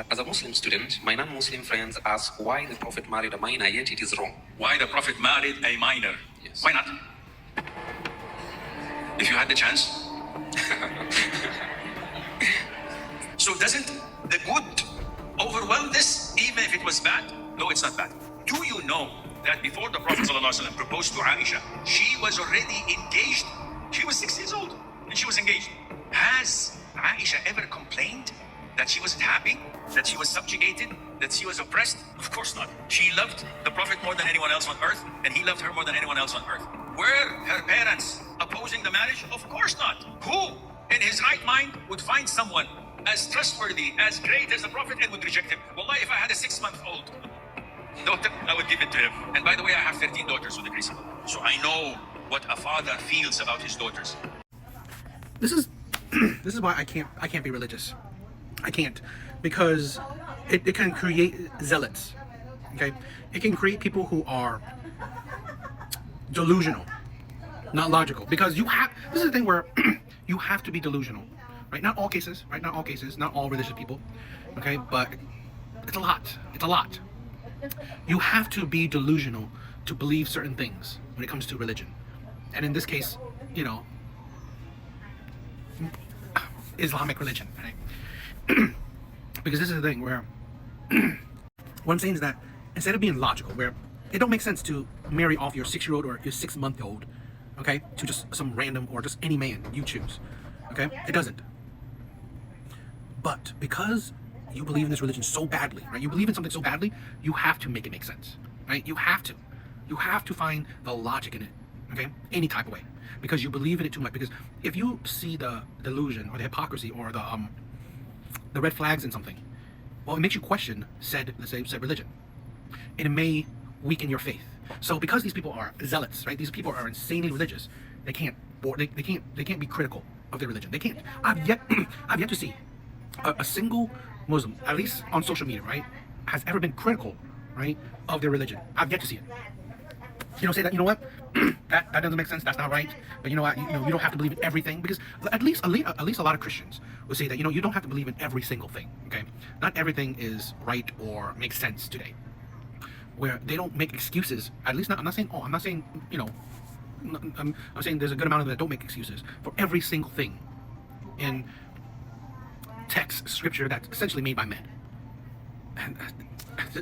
As a Muslim student, my non-Muslim friends ask why the Prophet married a minor, yet it is wrong. Why the Prophet married a minor? Yes. Why not? If you had the chance. So doesn't the good overwhelm this, even if it was bad? No, it's not bad. Do you know that before the Prophet ﷺ proposed to Aisha, she was already engaged? She was 6 years old and she was engaged. Has Aisha ever complained that she wasn't happy, that she was subjugated, that she was oppressed? Of course not. She loved the Prophet more than anyone else on earth, and he loved her more than anyone else on earth. Were her parents opposing the marriage? Of course not. Who in his right mind would find someone as trustworthy, as great as the Prophet and would reject him? Wallahi, if I had a 6-month-old daughter, I would give it to him. And by the way, I have 13 daughters with the grace of Allah. So I know what a father feels about his daughters. This is why I can't be religious. I can't, because it can create zealots. Okay, it can create people who are delusional, not logical. Because this is the thing where you have to be delusional, right? Not all cases, right? Not all cases, not all religious people. Okay, but it's a lot. It's a lot. You have to be delusional to believe certain things when it comes to religion, and in this case, you know, Islamic religion, right? Because this is the thing where what I'm saying is that instead of being logical, where it don't make sense to marry off your 6-year-old or your 6-month-old, okay, to just some random or just any man you choose, okay, it doesn't. But because you believe in this religion so badly, right? You believe in something so badly, you have to make it make sense, right? You have to find the logic in it, okay, any type of way, because you believe in it too much. Because if you see the delusion or the hypocrisy or the red flags in something, well, it makes you question said religion, and it may weaken your faith. So because these people are zealots, right? These people are insanely religious. They can't be critical of their religion. They can't. I've yet to see a single Muslim, at least on social media, right, has ever been critical, right, of their religion. I've yet to see it. You know, say that, you know what, that doesn't make sense, that's not right, but you know what, you don't have to believe in everything, because at least a lot of Christians will say that, you know, you don't have to believe in every single thing, okay? Not everything is right or makes sense today, where they don't make excuses. At least not, I'm not saying, you know, I'm saying there's a good amount of them that don't make excuses for every single thing in text, scripture that's essentially made by men. And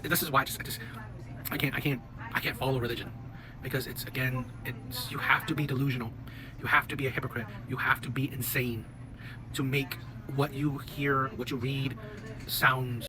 this is why I can't follow religion. Because you have to be delusional, you have to be a hypocrite, you have to be insane to make what you hear, what you read sound